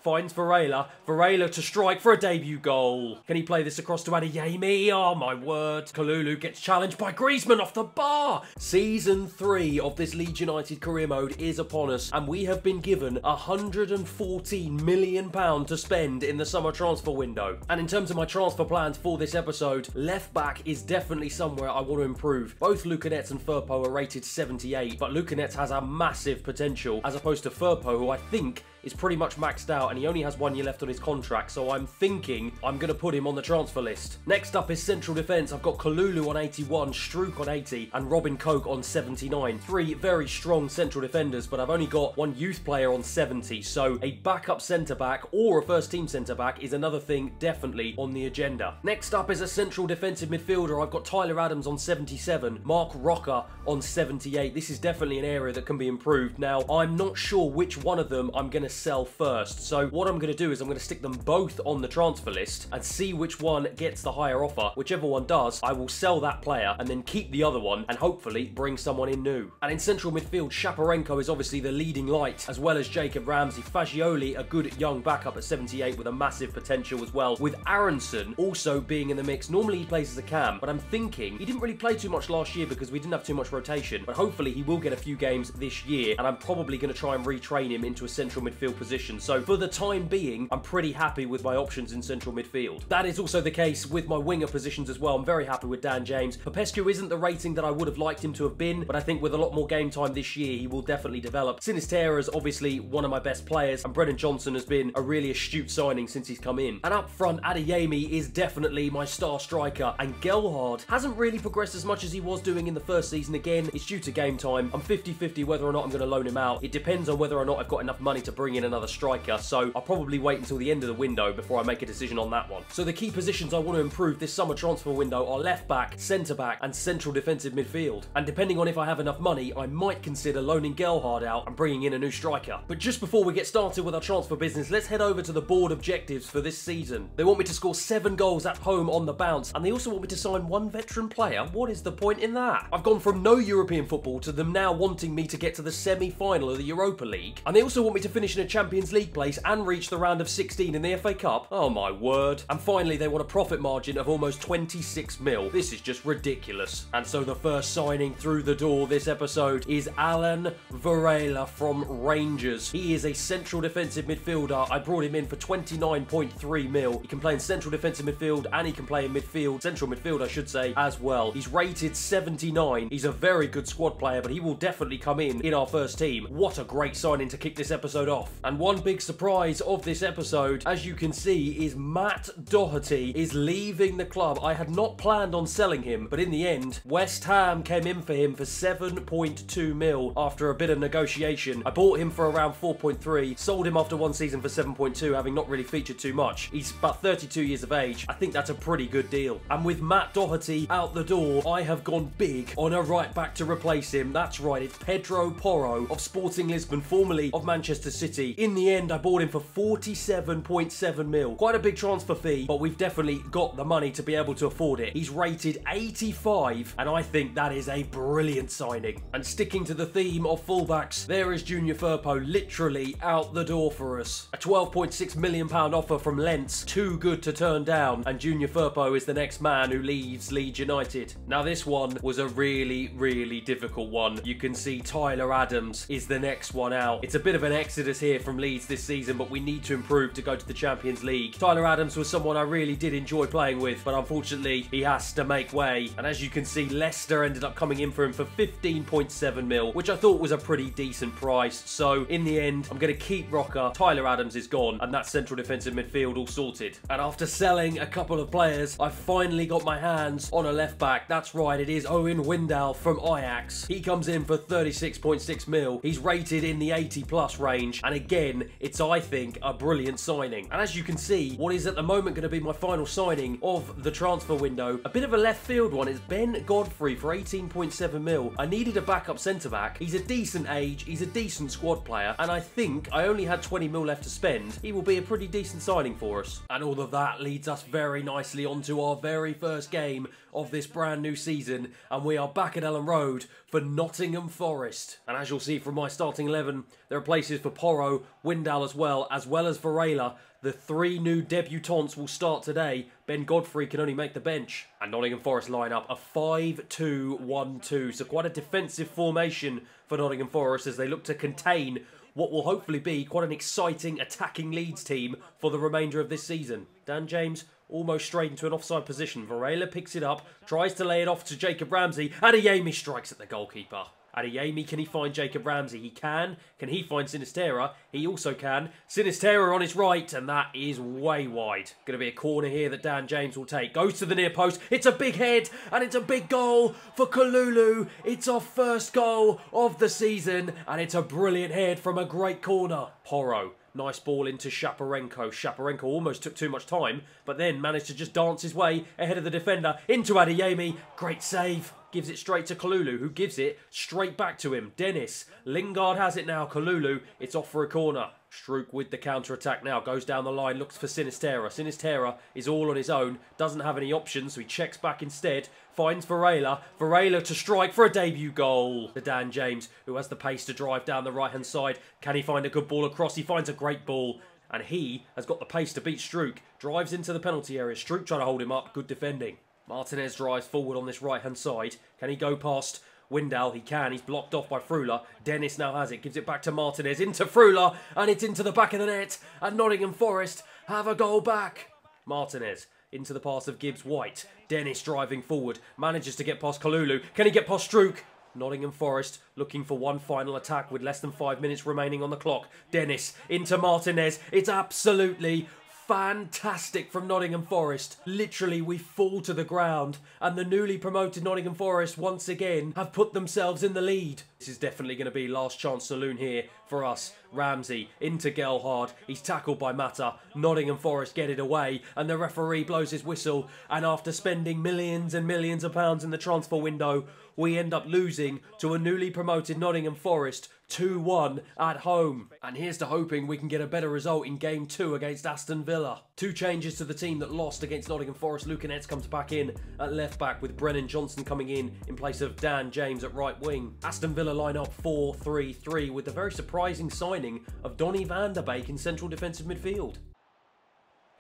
finds Varela. Varela to strike for a debut goal. Can he play this across to Adeyemi? Oh my word. Kalulu gets challenged by Griezmann off the bar. Season 3 of this Leeds United career mode is upon us, and we have been given £114 million to spend in the summer transfer window. And in terms of my transfer plans for this episode, left back is definitely somewhere I want to improve. Both Lucanets and Firpo are rated 78, but Lucanets has a massive potential as opposed to Firpo, who I think is pretty much maxed out and he only has 1 year left on his contract, so I'm thinking I'm going to put him on the transfer list. Next up is central defence. I've got Kalulu on 81, Struijk on 80 and Robin Koch on 79. 3 very strong central defenders, but I've only got 1 youth player on 70, so a backup centre-back or a first-team centre-back is another thing definitely on the agenda. Next up is a central defensive midfielder. I've got Tyler Adams on 77, Mark Rocker on 78. This is definitely an area that can be improved. Now, I'm not sure which one of them I'm going to sell first, so what I'm going to do is I'm going to stick them both on the transfer list and see which one gets the higher offer. Whichever one does, I will sell that player and then keep the other one and hopefully bring someone in new. And in central midfield, Shaparenko is obviously the leading light, as well as Jacob Ramsey. Fagioli, a good young backup at 78 with a massive potential as well, with Aronson also being in the mix. Normally he plays as a cam, but I'm thinking he didn't really play too much last year because we didn't have too much rotation, but hopefully he will get a few games this year, and I'm probably going to try and retrain him into a central midfield position. So for the time being, I'm pretty happy with my options in central midfield. That is also the case with my winger positions as well. I'm very happy with Dan James. Popescu isn't the rating that I would have liked him to have been, but I think with a lot more game time this year, he will definitely develop. Sinisterra is obviously one of my best players, and Brennan Johnson has been a really astute signing since he's come in. And up front, Adeyemi is definitely my star striker, and Gelhardt hasn't really progressed as much as he was doing in the first season. Again, it's due to game time. I'm 50-50 whether or not I'm going to loan him out. It depends on whether or not I've got enough money to bring in another striker, so I'll probably wait until the end of the window before I make a decision on that one. So the key positions I want to improve this summer transfer window are left back, centre back and central defensive midfield. And depending on if I have enough money, I might consider loaning Gelhardt out and bringing in a new striker. But just before we get started with our transfer business, let's head over to the board objectives for this season. They want me to score 7 goals at home on the bounce, and they also want me to sign 1 veteran player. What is the point in that? I've gone from no European football to them now wanting me to get to the semi-final of the Europa League, and they also want me to finish in a Champions League place and reach the round of 16 in the FA Cup. Oh my word. And finally, they want a profit margin of almost 26 mil. This is just ridiculous. And so the first signing through the door this episode is Alan Varela from Rangers. He is a central defensive midfielder. I brought him in for 29.3 mil. He can play in central defensive midfield and he can play in midfield, central midfield I should say, as well. He's rated 79. He's a very good squad player, but he will definitely come in our first team. What a great signing to kick this episode off. And one big surprise of this episode, as you can see, is Matt Doherty is leaving the club. I had not planned on selling him, but in the end, West Ham came in for him for 7.2 mil after a bit of negotiation. I bought him for around 4.3, sold him after 1 season for 7.2, having not really featured too much. He's about 32 years of age. I think that's a pretty good deal. And with Matt Doherty out the door, I have gone big on a right back to replace him. That's right, it's Pedro Porro of Sporting Lisbon, formerly of Manchester City. In the end, I bought him for 47.7 mil. Quite a big transfer fee, but we've definitely got the money to be able to afford it. He's rated 85, and I think that is a brilliant signing. And sticking to the theme of fullbacks, there is Junior Firpo literally out the door for us. A £12.6 million offer from Lens, too good to turn down, and Junior Firpo is the next man who leaves Leeds United. Now this one was a really difficult one. You can see Tyler Adams is the next one out. It's a bit of an exodus here from Leeds this season, but we need to improve to go to the Champions League. Tyler Adams was someone I really did enjoy playing with, but unfortunately he has to make way. And as you can see, Leicester ended up coming in for him for 15.7 mil, which I thought was a pretty decent price. So in the end, I'm going to keep Rocker. Tyler Adams is gone, and that central defensive midfield all sorted. And after selling a couple of players, I've finally got my hands on a left back. That's right, it is Owen Wijndal from Ajax. He comes in for 36.6 mil. He's rated in the 80 plus range, and again, it's, I think, a brilliant signing. And as you can see, what is at the moment going to be my final signing of the transfer window, a bit of a left field one, is Ben Godfrey for 18.7 mil. I needed a backup centre-back. He's a decent age, he's a decent squad player, and I think I only had 20 mil left to spend. He will be a pretty decent signing for us. And all of that leads us very nicely onto our very first game of this brand new season, and we are back at Ellen Road for Nottingham Forest. And as you'll see from my starting 11, there are places for Porro tomorrow. Windal as well as Varela. The 3 new debutants will start today. Ben Godfrey can only make the bench. And Nottingham Forest line up a 5-2-1-2. So quite a defensive formation for Nottingham Forest as they look to contain what will hopefully be quite an exciting attacking Leeds team for the remainder of this season. Dan James almost straight into an offside position. Varela picks it up, tries to lay it off to Jacob Ramsey. Adeyemi strikes at the goalkeeper. Adeyemi, can he find Jacob Ramsey? He can. Can he find Sinisterra? He also can. Sinisterra on his right, and that is way wide. Going to be a corner here that Dan James will take. Goes to the near post. It's a big head, and it's a big goal for Kalulu. It's our first goal of the season, and it's a brilliant head from a great corner. Porro. Nice ball into Shaparenko. Shaparenko almost took too much time, but then managed to just dance his way ahead of the defender. Into Adeyemi. Great save. Gives it straight to Kalulu, who gives it straight back to him. Dennis. Lingard has it now. Kalulu. It's off for a corner. Struijk with the counter-attack now. Goes down the line. Looks for Sinisterra. Sinisterra is all on his own. Doesn't have any options, so he checks back instead. Finds Varela. Varela to strike for a debut goal. To Dan James, who has the pace to drive down the right-hand side. Can he find a good ball across? He finds a great ball. And he has got the pace to beat Struijk. Drives into the penalty area. Struijk trying to hold him up. Good defending. Martinez drives forward on this right-hand side. Can he go past Windal? He can. He's blocked off by Frula. Dennis now has it. Gives it back to Martinez. Into Frula. And it's into the back of the net. And Nottingham Forest have a goal back. Martinez into the pass of Gibbs-White. Dennis driving forward. Manages to get past Kalulu. Can he get past Struijk? Nottingham Forest looking for one final attack with less than 5 minutes remaining on the clock. Dennis into Martinez. It's absolutely fantastic from Nottingham Forest. Literally, we fall to the ground, and the newly promoted Nottingham Forest once again have put themselves in the lead. This is definitely going to be last chance saloon here for us. Ramsey into Gelhard. He's tackled by Mata. Nottingham Forest get it away, and the referee blows his whistle. And after spending millions and millions of pounds in the transfer window, we end up losing to a newly promoted Nottingham Forest 2-1 at home. And here's to hoping we can get a better result in Game 2 against Aston Villa. 2 changes to the team that lost against Nottingham Forest. Lucanetz comes back in at left back with Brennan Johnson coming in place of Dan James at right wing. Aston Villa line up 4-3-3 with the very surprising signing of Donny van der Beek in central defensive midfield.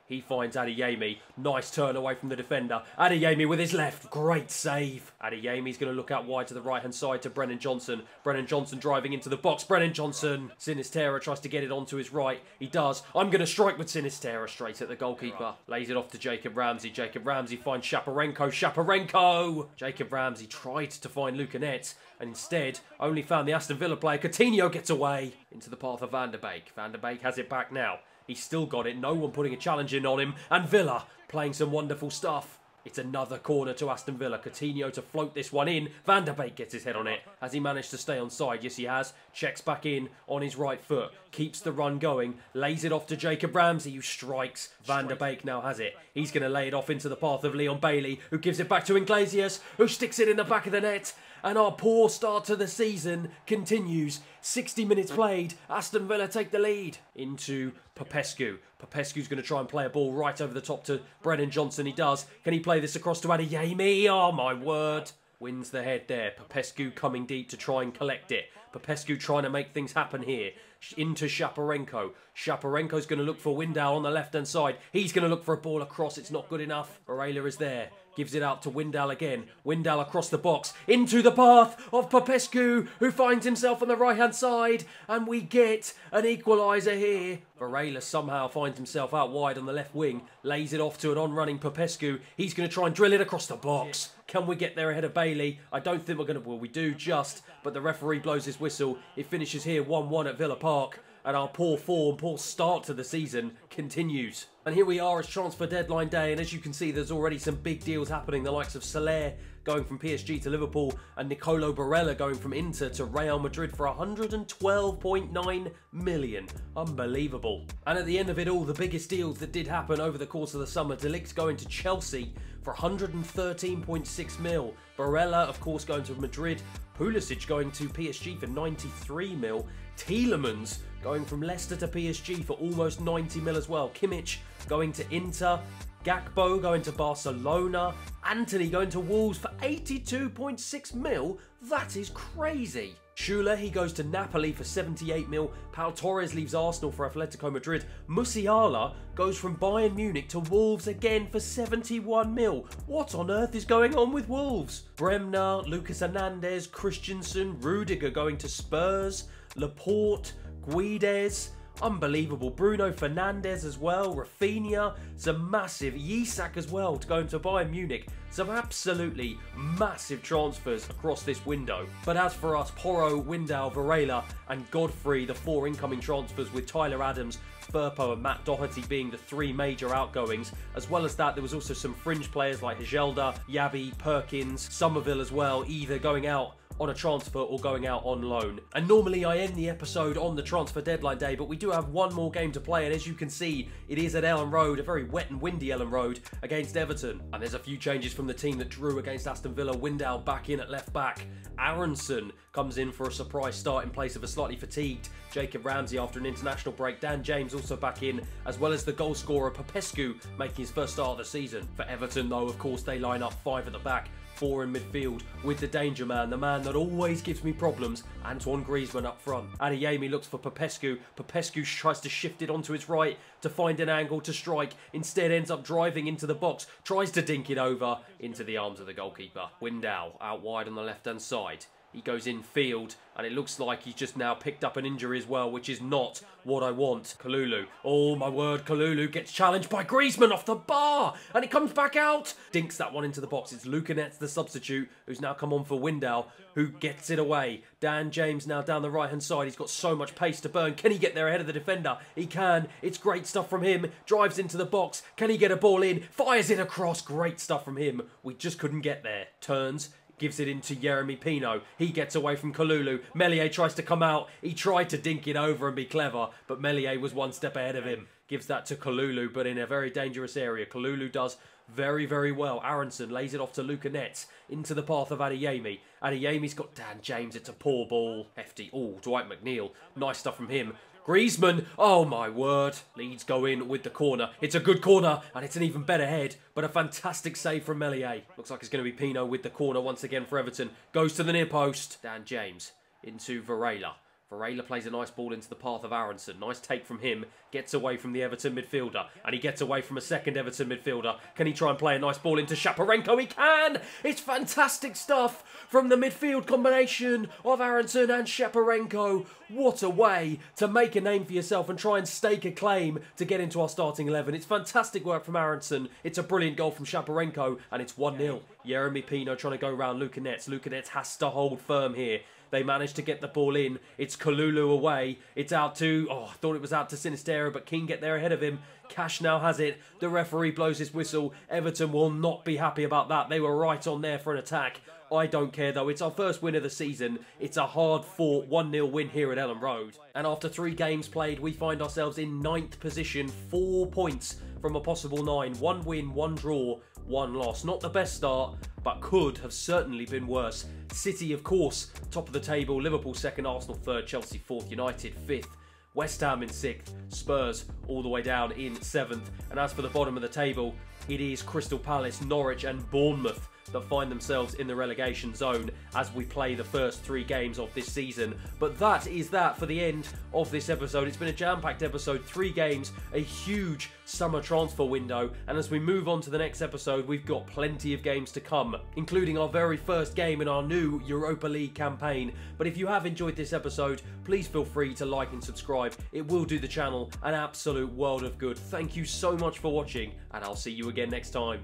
He finds Adeyemi. Nice turn away from the defender. Adeyemi with his left. Great save. Adeyemi's going to look out wide to the right-hand side to Brennan Johnson. Brennan Johnson driving into the box. Brennan Johnson. Sinisterra tries to get it onto his right. He does. I'm going to strike with Sinisterra straight at the goalkeeper. Lays it off to Jacob Ramsey. Jacob Ramsey finds Shaparenko. Shaparenko! Jacob Ramsey tried to find Lucanetz and instead only found the Aston Villa player. Coutinho gets away into the path of Van der Beek. Van der Beek has it back now. He's still got it. No one putting a challenge in on him. And Villa playing some wonderful stuff. It's another corner to Aston Villa. Coutinho to float this one in. Van der Beek gets his head on it. Has he managed to stay on side? Yes, he has. Checks back in on his right foot. Keeps the run going. Lays it off to Jacob Ramsey, who strikes. Van der Beek now has it. He's going to lay it off into the path of Leon Bailey, who gives it back to Iglesias, who sticks it in the back of the net. And our poor start to the season continues. 60 minutes played. Aston Villa take the lead. Into Popescu. Popescu's going to try and play a ball right over the top to Brennan Johnson. He does. Can he play this across to Adeyemi? Oh, my word. Wins the head there. Popescu coming deep to try and collect it. Popescu trying to make things happen here. Into Shaparenko. Shaparenko's going to look for Windal on the left-hand side. He's going to look for a ball across. It's not good enough. Varela is there. Gives it out to Windal again. Windal across the box. Into the path of Popescu, who finds himself on the right-hand side. And we get an equaliser here. Varela somehow finds himself out wide on the left wing. Lays it off to an on-running Popescu. He's going to try and drill it across the box. Can we get there ahead of Bailey? I don't think we're going to. Well, we do just. But the referee blows his whistle. It finishes here 1-1 at Villa Park. And our poor form, poor start to the season continues. And here we are, it's transfer deadline day, and as you can see, there's already some big deals happening. The likes of Soler going from PSG to Liverpool, and Nicolo Barella going from Inter to Real Madrid for 112.9 million. Unbelievable. And at the end of it all, the biggest deals that did happen over the course of the summer, De Ligt going to Chelsea for 113.6 mil. Barella, of course, going to Madrid. Pulisic going to PSG for 93 mil. Tielemans going from Leicester to PSG for almost 90 mil as well. Kimmich going to Inter. Gakpo going to Barcelona. Antony going to Wolves for 82.6 mil. That is crazy. Schüller, he goes to Napoli for 78 mil. Pau Torres leaves Arsenal for Atletico Madrid. Musiala goes from Bayern Munich to Wolves again for 71 mil. What on earth is going on with Wolves? Bremner, Lucas Hernandez, Christensen, Rudiger going to Spurs, Laporte, Guedes. Unbelievable. Bruno Fernandes as well. Rafinha. Some massive. Isak as well to go into Bayern Munich. Some absolutely massive transfers across this window. But as for us, Porro, Windal, Varela and Godfrey, the 4 incoming transfers with Tyler Adams, Firpo and Matt Doherty being the 3 major outgoings. As well as that, there was also some fringe players like Hijelda, Yabi, Perkins, Somerville as well, either going out on a transfer or going out on loan. And normally I end the episode on the transfer deadline day, but we do have one more game to play, and as you can see, it is at Ellen Road, a very wet and windy Ellen Road, against Everton. And there's a few changes from the team that drew against Aston Villa. Windal back in at left back. Aronson comes in for a surprise start in place of a slightly fatigued Jacob Ramsey after an international break. Dan James also back in, as well as the goal scorer Popescu making his first start of the season. For Everton though, of course, they line up 5 at the back, 4 in midfield with the danger man, the man that always gives me problems, Antoine Griezmann up front. Adeyemi looks for Popescu. Popescu tries to shift it onto his right to find an angle to strike. Instead ends up driving into the box, tries to dink it over into the arms of the goalkeeper. Windal out wide on the left hand side. He goes in field, and it looks like he's just now picked up an injury as well, which is not what I want. Kalulu. Oh, my word. Kalulu gets challenged by Griezmann off the bar, and it comes back out. Dinks that one into the box. It's Lucanets, the substitute, who's now come on for Windal, who gets it away. Dan James now down the right-hand side. He's got so much pace to burn. Can he get there ahead of the defender? He can. It's great stuff from him. Drives into the box. Can he get a ball in? Fires it across. Great stuff from him. We just couldn't get there. Turns. Gives it into Yeremy Pino. He gets away from Kalulu. Meslier tries to come out. He tried to dink it over and be clever, but Meslier was one step ahead of him. Gives that to Kalulu, but in a very dangerous area. Kalulu does very, very well. Aronson lays it off to Lucanets into the path of Adeyemi. Adeyemi's got Dan James. It's a poor ball. Hefty. Oh, Dwight McNeil. Nice stuff from him. Griezmann, oh my word. Leeds go in with the corner. It's a good corner, and it's an even better head, but a fantastic save from Meslier. Looks like it's going to be Pino with the corner once again for Everton. Goes to the near post. Dan James into Varela. Varela plays a nice ball into the path of Aronson. Nice take from him. Gets away from the Everton midfielder. And he gets away from a second Everton midfielder. Can he try and play a nice ball into Shaparenko? He can! It's fantastic stuff from the midfield combination of Aronson and Shaparenko. What a way to make a name for yourself and try and stake a claim to get into our starting 11. It's fantastic work from Aronson. It's a brilliant goal from Shaparenko. And it's 1-0. Yeremy Pino trying to go around Lucanets. Lucanets has to hold firm here. They managed to get the ball in. It's Kalulu away. It's out to... Oh, I thought it was out to Sinistero, but King get there ahead of him. Cash now has it. The referee blows his whistle. Everton will not be happy about that. They were right on there for an attack. I don't care though. It's our first win of the season. It's a hard-fought 1-0 win here at Ellen Road. And after 3 games played, we find ourselves in 9th position. 4 points from a possible 9. 1 win, 1 draw, 1 loss. Not the best start, but could have certainly been worse. City, of course, top of the table. Liverpool 2nd, Arsenal 3rd, Chelsea 4th, United 5th. West Ham in 6th, Spurs all the way down in 7th. And as for the bottom of the table, it is Crystal Palace, Norwich and Bournemouth that find themselves in the relegation zone as we play the first 3 games of this season. But that is that for the end of this episode. It's been a jam-packed episode, 3 games, a huge summer transfer window, and as we move on to the next episode, we've got plenty of games to come, including our very first game in our new Europa League campaign. But if you have enjoyed this episode, please feel free to like and subscribe. It will do the channel an absolute world of good. Thank you so much for watching, and I'll see you again next time.